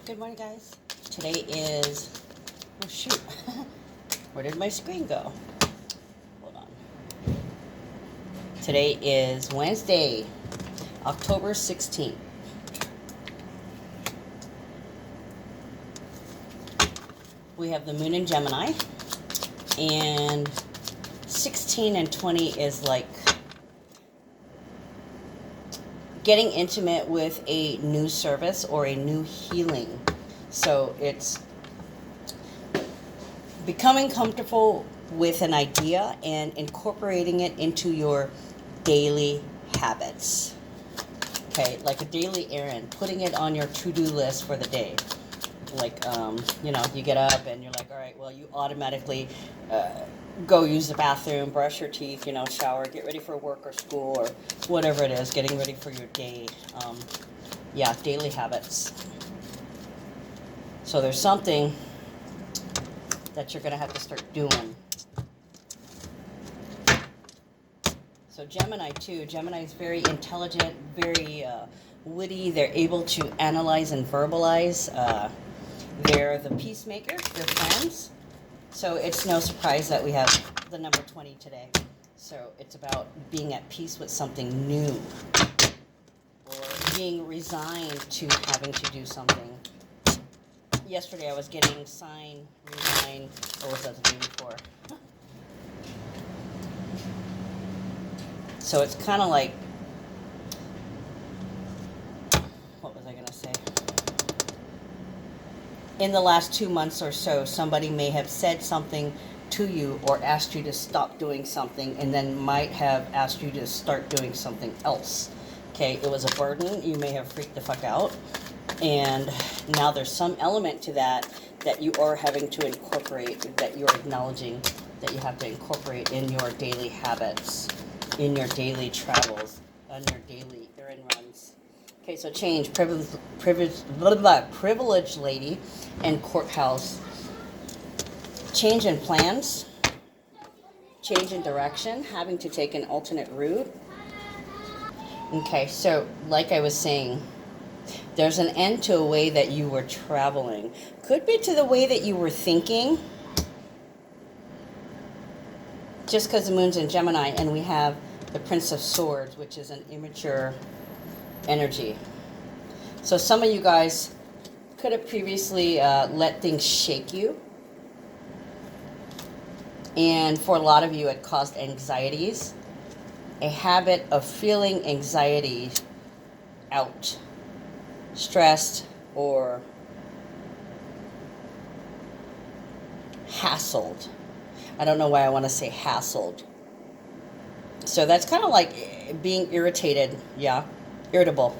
Good morning, guys. Today is, oh shoot, where did my screen go? Hold on. Today is Wednesday, October 16th. We have the moon in Gemini, and 16 and 20 is like getting intimate with a new service or a new healing. So it's becoming comfortable with an idea and incorporating it into your daily habits. Okay, like a daily errand, putting it on your to-do list for the day. Like, you get up and you're like, all right, well, you automatically go use the bathroom, brush your teeth, shower, get ready for work or school or whatever it is, getting ready for your day. Daily habits. So there's something that you're going to have to start doing. So Gemini, too. Gemini is very intelligent, very witty. They're able to analyze and verbalize. They're the peacemakers. They're friends. So it's no surprise that we have the number 20 today. So it's about being at peace with something new or being resigned to having to do something. Yesterday I was getting sign, resign, or was that the day before? So it's kind of like, what was I going to say? In the last 2 months or so, somebody may have said something to you or asked you to stop doing something and then might have asked you to start doing something else. Okay, it was a burden. You may have freaked the fuck out. And now there's some element to that you are having to incorporate, that you're acknowledging that you have to incorporate in your daily habits, in your daily travels, on your daily errand runs. Okay, so change, privileged lady, and courthouse. Change in plans, change in direction, having to take an alternate route. Okay, so like I was saying, there's an end to a way that you were traveling. Could be to the way that you were thinking. Just because the moon's in Gemini and we have the Prince of Swords, which is an immature energy. So some of you guys could have previously let things shake you. And for a lot of you, it caused anxieties. A habit of feeling anxiety out. Stressed or hassled. I don't know why I want to say hassled. So that's kind of like being irritated. Yeah, irritable.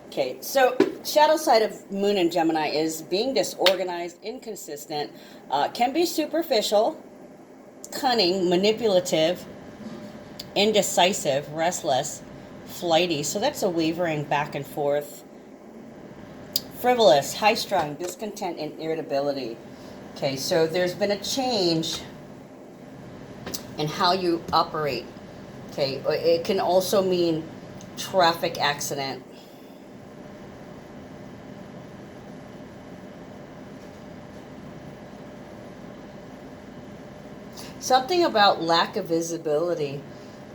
Okay, so shadow side of moon in Gemini is being disorganized, inconsistent, can be superficial, cunning, manipulative, indecisive, restless, flighty. So that's a wavering back and forth. Frivolous, high-strung, discontent, and irritability. Okay, so there's been a change in how you operate. Okay, it can also mean traffic accident. Something about lack of visibility.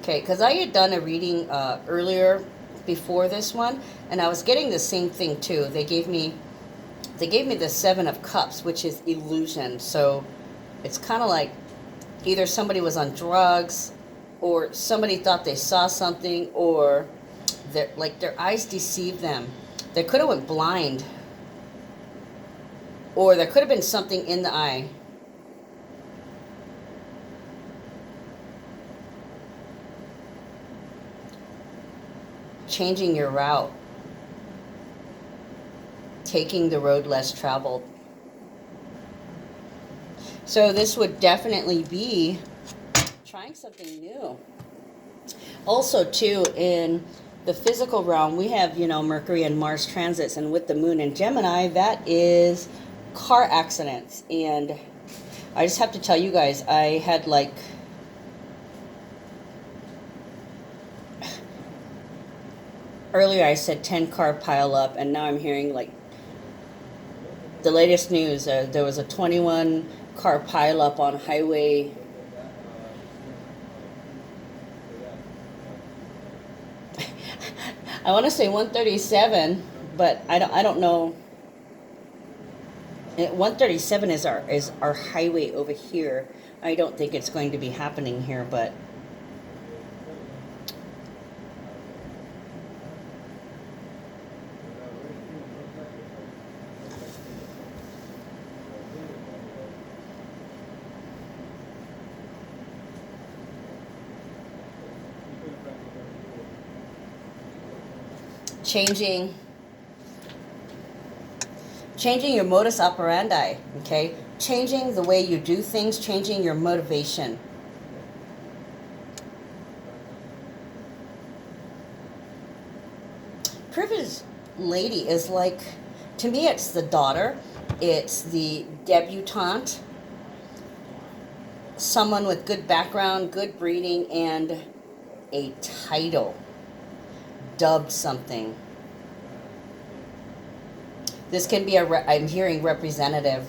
Okay, because I had done a reading earlier before this one, and I was getting the same thing too. They gave me the Seven of Cups, which is illusion. So it's kind of like either somebody was on drugs, or somebody thought they saw something, or their eyes deceived them. They could have went blind, or there could have been something in the eye. Changing your route, taking the road less traveled. So this would definitely be trying something new. Also, too, in the physical realm, we have, Mercury and Mars transits, and with the moon in Gemini, that is car accidents. And I just have to tell you guys, I had earlier I said 10 car pile up, and now I'm hearing The latest news, there was a 21 car pileup on highway. I want to say 137, but I don't know. 137 is our highway over here. I don't think it's going to be happening here, but changing your modus operandi, okay? Changing the way you do things, changing your motivation. Privileged lady is like, to me, it's the daughter, it's the debutante, someone with good background, good breeding, and a title, dubbed something. This can be I'm hearing representative.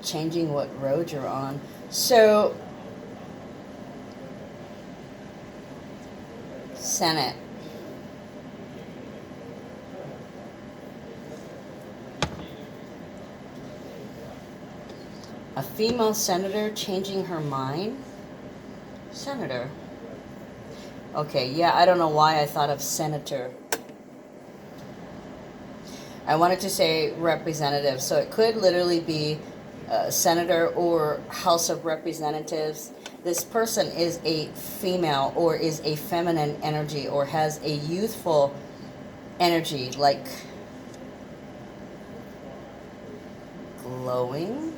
Changing what road you're on. So, Senate. A female senator changing her mind? Senator. Okay, yeah, I don't know why I thought of senator. I wanted to say representative, so it could literally be senator or House of Representatives. This person is a female or is a feminine energy or has a youthful energy, like glowing.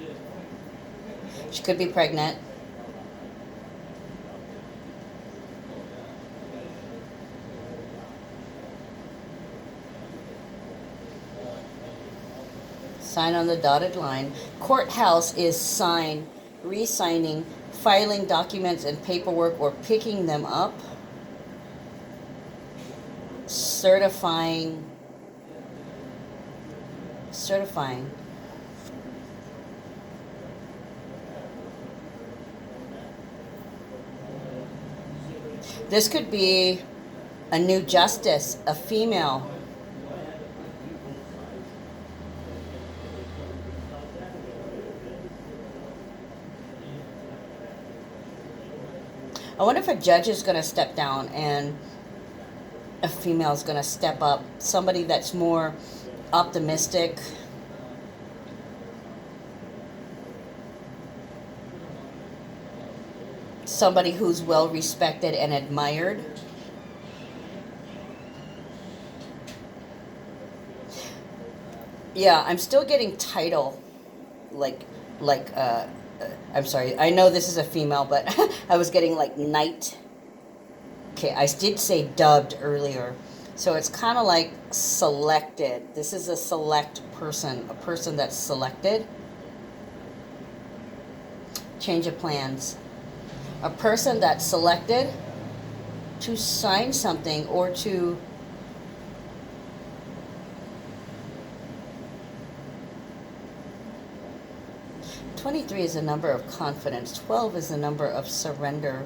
She could be pregnant. Sign on the dotted line. Courthouse is sign, re-signing, filing documents and paperwork or picking them up. Certifying. This could be a new justice, a female. I wonder if a judge is going to step down and a female is going to step up. Somebody that's more optimistic. Somebody who's well respected and admired. Yeah, I'm still getting title. I'm sorry, I know this is a female, but I was getting like knight. Okay, I did say dubbed earlier. So it's kind of like selected. This is a select person, a person that's selected. Change of plans. A person that's selected to sign something or to .23 is a number of confidence. 12 is the number of surrender.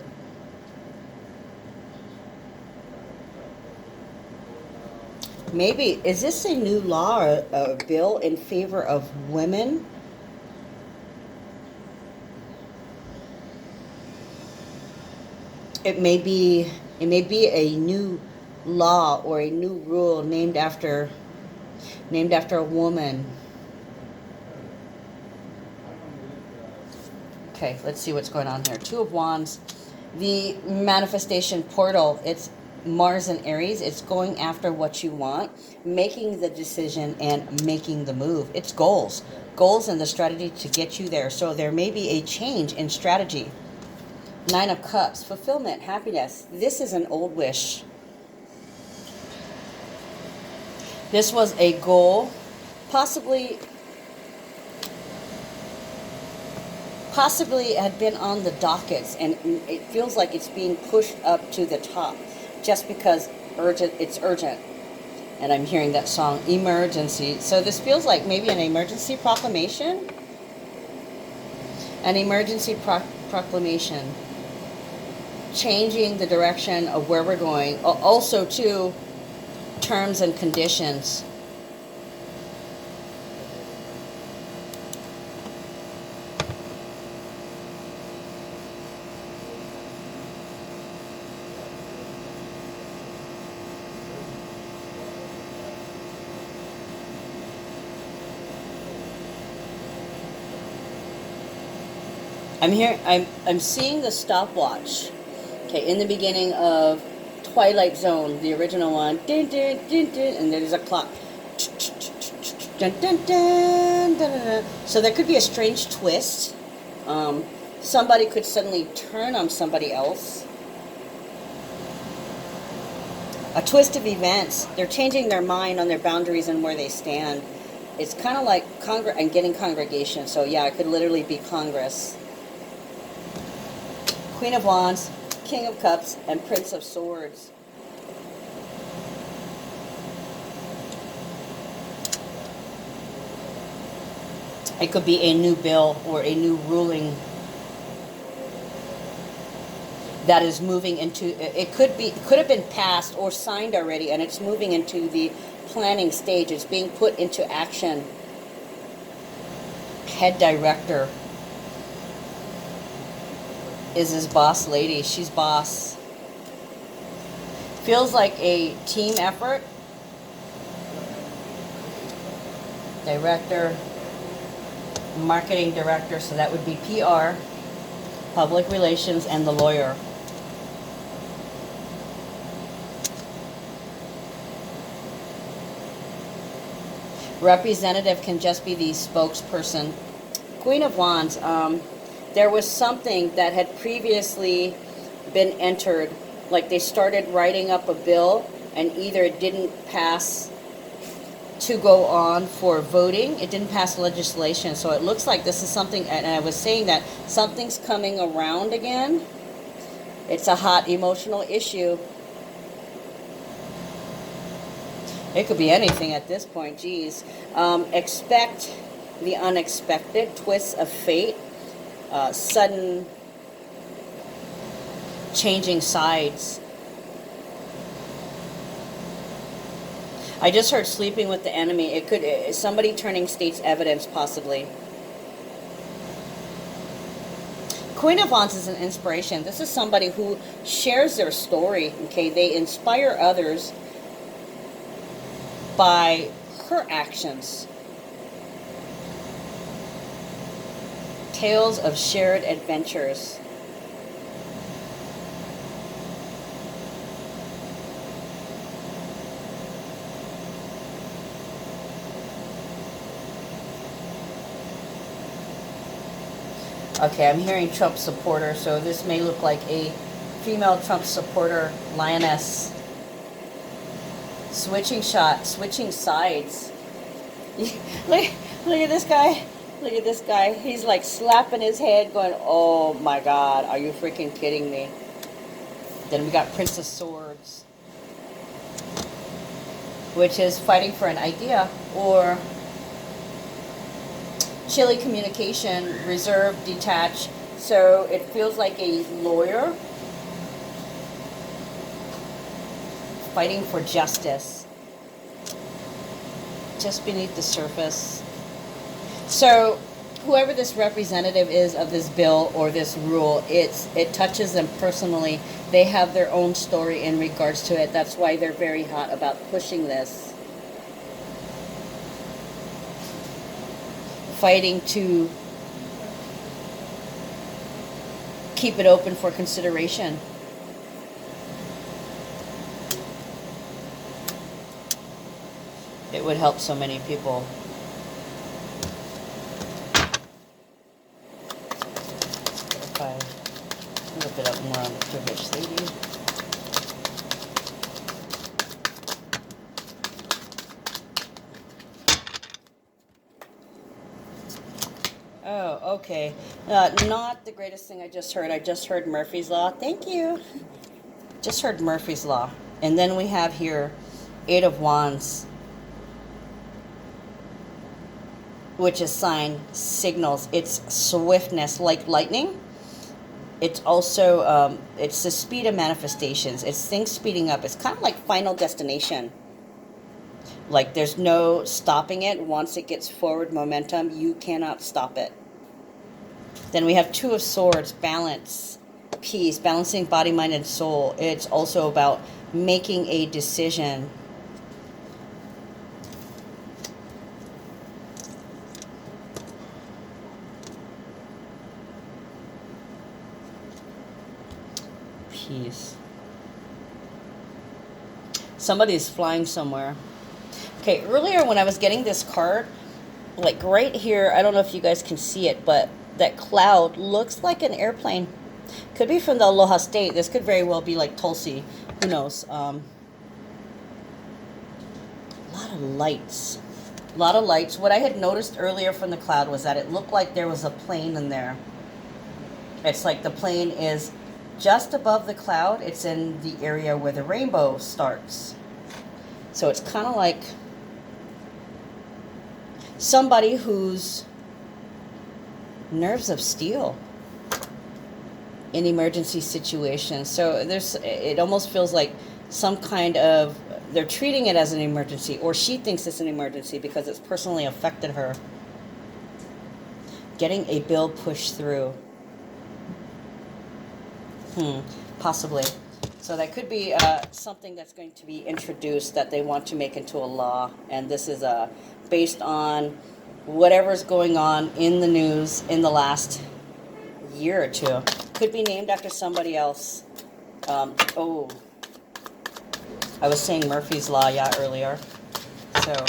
Maybe, is this a new law or a bill in favor of women? It may be a new law or a new rule named after a woman. Okay, let's see what's going on here. Two of Wands. The manifestation portal, it's Mars and Aries. It's going after what you want, making the decision and making the move. It's goals. Goals and the strategy to get you there. So there may be a change in strategy. Nine of Cups. Fulfillment, happiness. This is an old wish. This was a goal. Possibly it had been on the dockets, and it feels like it's being pushed up to the top just because it's urgent. And I'm hearing that song, Emergency. So this feels like maybe an emergency proclamation. An emergency proclamation. Changing the direction of where we're going. Also, too, terms and conditions. I'm seeing the stopwatch. Okay, in the beginning of Twilight Zone, the original one, dun, dun, dun, dun, and there's a clock. Dun, dun, dun, dun, dun, dun. So there could be a strange twist. Somebody could suddenly turn on somebody else. A twist of events. They're changing their mind on their boundaries and where they stand. It's kind of like I'm getting congregation. So yeah, it could literally be Congress. Queen of Wands, King of Cups, and Prince of Swords. It could be a new bill or a new ruling that is moving into, it could have been passed or signed already, and it's moving into the planning stage. It's being put into action. Head director is his boss lady. She's boss. Feels like a team effort. Director, marketing director, so that would be PR, public relations, and the lawyer. Representative can just be the spokesperson. Queen of Wands, there was something that had previously been entered, like they started writing up a bill and either it didn't pass to go on for voting, it didn't pass legislation. So it looks like this is something, and I was saying that something's coming around again. It's a hot emotional issue. It could be anything at this point, geez. Expect the unexpected, twists of fate, sudden changing sides. I just heard sleeping with the enemy. It could, somebody turning state's evidence, possibly. Queen of Wands is an inspiration. This is somebody who shares their story, okay? They inspire others by her actions. Tales of shared adventures. Okay, I'm hearing Trump supporter, so this may look like a female Trump supporter, lioness. Switching sides. look at this guy. Look at this guy. He's like slapping his head going, oh my God, are you freaking kidding me? Then we got Prince of Swords, which is fighting for an idea, or chilly communication, reserved, detached. So it feels like a lawyer fighting for justice just beneath the surface. So whoever this representative is of this bill or this rule, it touches them personally. They have their own story in regards to it. That's why they're very hot about pushing this. Fighting to keep it open for consideration. It would help so many people. If I look it up more on the privileged lady. Oh, okay. Not the greatest thing I just heard. I just heard Murphy's Law. Thank you. Just heard Murphy's Law. And then we have here Eight of Wands, which is sign signals. It's swiftness like lightning. It's also, it's the speed of manifestations. It's things speeding up. It's kind of like Final Destination. Like there's no stopping it. Once it gets forward momentum, you cannot stop it. Then we have Two of Swords, balance, peace, balancing body, mind, and soul. It's also about making a decision. Peace. Somebody's flying somewhere. Okay, earlier when I was getting this card, like right here, I don't know if you guys can see it, but that cloud looks like an airplane. Could be from the Aloha State. This could very well be like Tulsi. Who knows? A lot of lights. A lot of lights. What I had noticed earlier from the cloud was that it looked like there was a plane in there. It's like the plane is just above the cloud. It's in the area where the rainbow starts. So it's kind of like somebody who's nerves of steel in emergency situations. So it almost feels like some kind of, they're treating it as an emergency, or she thinks it's an emergency because it's personally affected her. Getting a bill pushed through. Possibly. So that could be something that's going to be introduced that they want to make into a law. And this is based on whatever's going on in the news in the last year or two. Could be named after somebody else. Oh, I was saying Murphy's Law, yeah, earlier. So,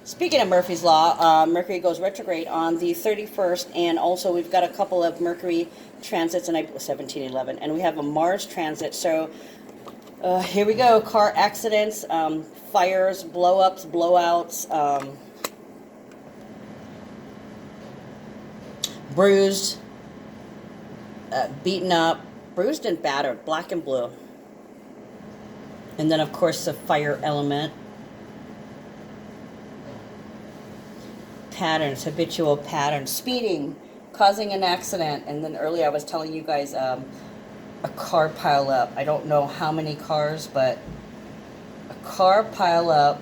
speaking of Murphy's Law, Mercury goes retrograde on the 31st, and also we've got a couple of Mercury transits in 1711, and we have a Mars transit. So, here we go. Car accidents, fires, blow-ups, blowouts, bruised, beaten up, bruised and battered, black and blue. And then, of course, the fire element. Patterns, habitual patterns, speeding, causing an accident. And then earlier I was telling you guys a car pile up. I don't know how many cars, but a car pile up.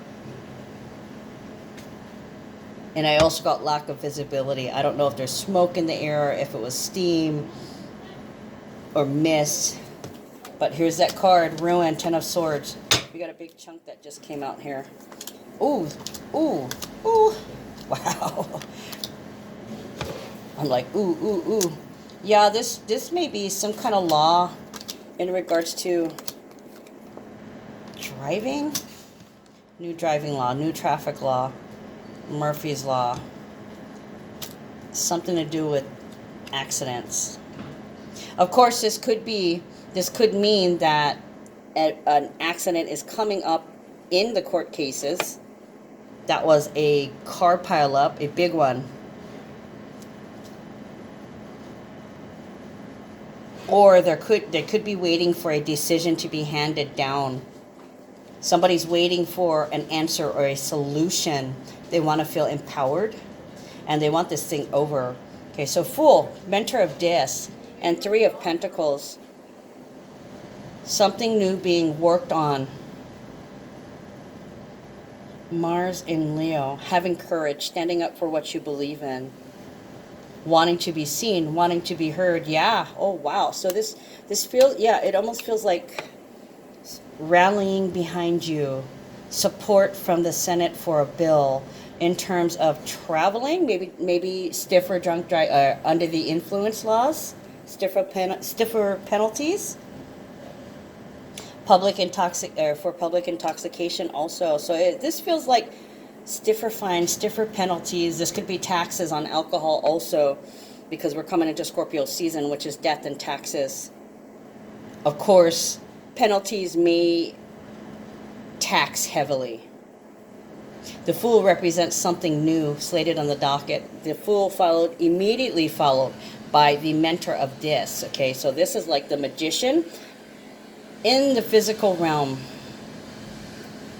And I also got lack of visibility. I don't know if there's smoke in the air, if it was steam or mist. But here's that card, Ruin, Ten of Swords. We got a big chunk that just came out here. Ooh, ooh, ooh. Wow. I'm like, ooh, ooh, ooh. Yeah, this may be some kind of law in regards to driving. New driving law, new traffic law, Murphy's Law. Something to do with accidents. Of course, this could mean that an accident is coming up in the court cases. That was a car pileup, a big one. Or they could be waiting for a decision to be handed down. Somebody's waiting for an answer or a solution. They want to feel empowered, and they want this thing over. Okay, so Fool, Mentor of Dis, and Three of Pentacles. Something new being worked on. Mars in Leo, having courage, standing up for what you believe in, wanting to be seen, wanting to be heard. Yeah. Oh, wow. So this feels, yeah, it almost feels like rallying behind you, support from the Senate for a bill in terms of traveling, maybe stiffer drunk drive under the influence laws, stiffer penalties. For public intoxication also. So this feels like stiffer fines, stiffer penalties. This could be taxes on alcohol also, because we're coming into Scorpio season, which is death and taxes. Of course, penalties may tax heavily. The Fool represents something new slated on the docket. The Fool immediately followed by the Mentor of Dis. Okay, so this is like the Magician. in the physical realm.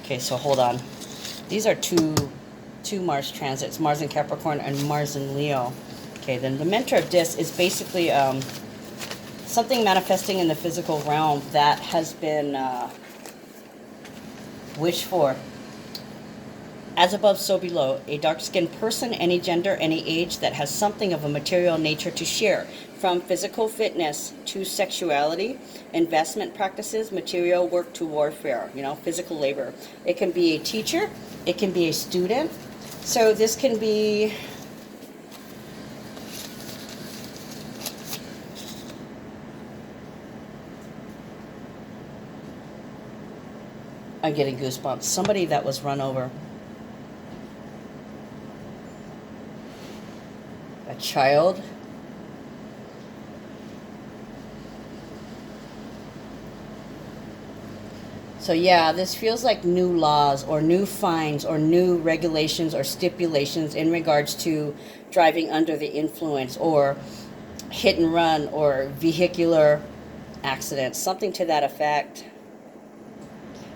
Okay, so hold on. These are two Mars transits, Mars in Capricorn and Mars in Leo. Okay, then the mentor of this is basically something manifesting in the physical realm that has been wished for. As above, so below. A dark-skinned person, any gender, any age, that has something of a material nature to share. From physical fitness to sexuality, investment practices, material work to warfare, physical labor. It can be a teacher. It can be a student. So this can be... I'm getting goosebumps. Somebody that was run over. A child. So yeah, this feels like new laws or new fines or new regulations or stipulations in regards to driving under the influence or hit and run or vehicular accidents, something to that effect.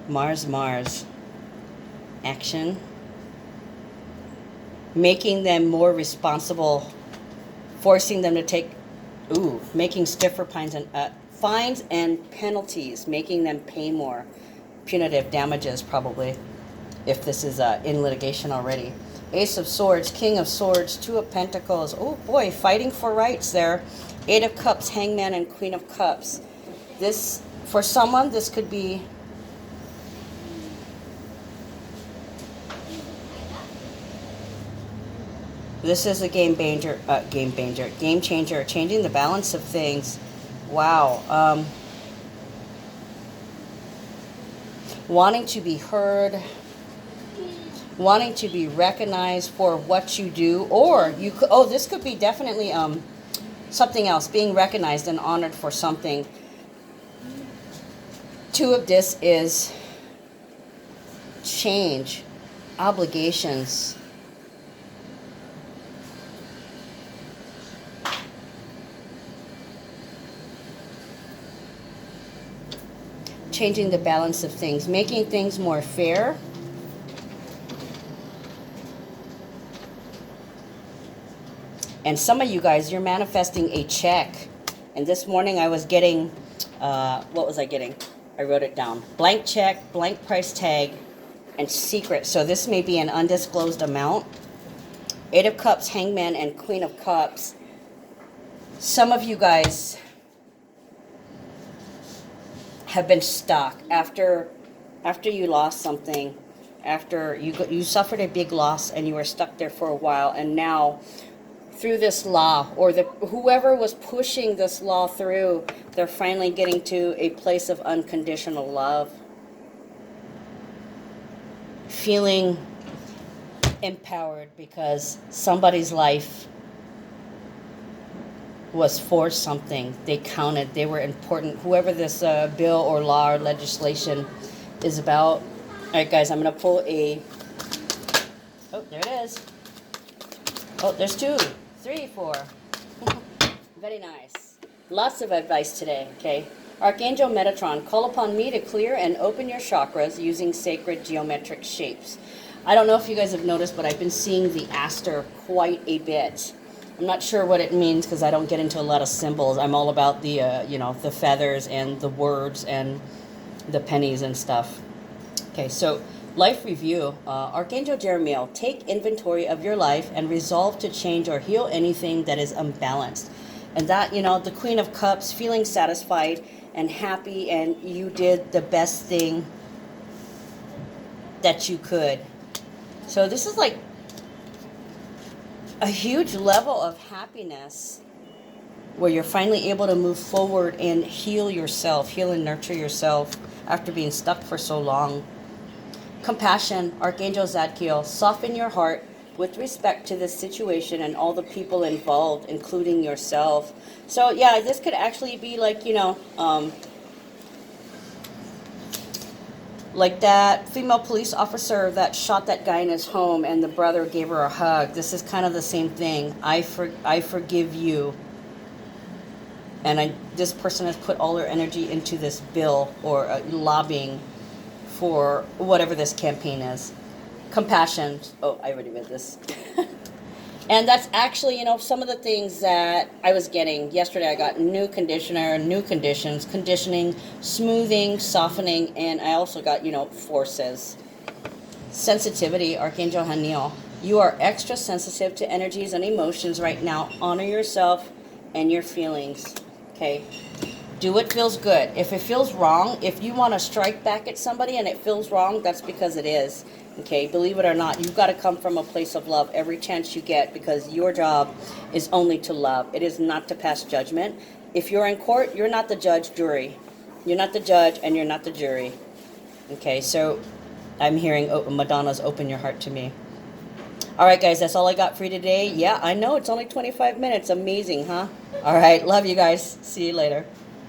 Mars, action. Making them more responsible, forcing them to take, making stiffer fines and penalties, making them pay more. Punitive damages, probably, if this is in litigation already. Ace of Swords, King of Swords, Two of Pentacles. Oh boy, fighting for rights there. Eight of Cups, Hangman, and Queen of Cups. This, for someone, this could be... This is a game changer, changing the balance of things. Wow. Wanting to be heard, wanting to be recognized for what you do, or you could, this could be definitely something else, being recognized and honored for something. Two of this is change, obligations. Changing the balance of things, making things more fair. And some of you guys, you're manifesting a check. And this morning I was getting, what was I getting? I wrote it down. Blank check, blank price tag, and secret. So this may be an undisclosed amount. Eight of Cups, Hangman, and Queen of Cups. Some of you guys have been stuck after you lost something, after you suffered a big loss and you were stuck there for a while, and now through this law, or whoever was pushing this law through, they're finally getting to a place of unconditional love, feeling empowered because somebody's life was for something. They counted. They were important. Whoever this bill or law or legislation is about. All right, guys, I'm going to pull a... Oh, there it is. Oh, there's 2, 3, 4. Very nice. Lots of advice today, okay? Archangel Metatron, call upon me to clear and open your chakras using sacred geometric shapes. I don't know if you guys have noticed, but I've been seeing the aster quite a bit. I'm not sure what it means because I don't get into a lot of symbols. I'm all about the, the feathers and the words and the pennies and stuff. Okay, so life review. Archangel Jeremiel, take inventory of your life and resolve to change or heal anything that is unbalanced. And that, the Queen of Cups, feeling satisfied and happy, and you did the best thing that you could. So this is like a huge level of happiness where you're finally able to move forward and heal yourself, heal and nurture yourself after being stuck for so long. Compassion, Archangel Zadkiel, soften your heart with respect to this situation and all the people involved, including yourself. So yeah, this could actually be like, like that female police officer that shot that guy in his home and the brother gave her a hug. This is kind of the same thing. I forgive you. And this person has put all their energy into this bill or lobbying for whatever this campaign is. Compassion. Oh, I already read this. And that's actually, some of the things that I was getting. Yesterday I got new conditioner, new conditions, conditioning, smoothing, softening, and I also got, forces. Sensitivity, Archangel Haniel. You are extra sensitive to energies and emotions right now. Honor yourself and your feelings. Okay? Do what feels good. If it feels wrong, if you want to strike back at somebody and it feels wrong, that's because it is. Okay, believe it or not, you've got to come from a place of love every chance you get, because your job is only to love. It is not to pass judgment. If you're in court, you're not the judge, jury. You're not the judge and you're not the jury. Okay, so I'm hearing Madonna's Open Your Heart to me. All right, guys, that's all I got for you today. Yeah, I know it's only 25 minutes. Amazing, huh? All right, love you guys. See you later.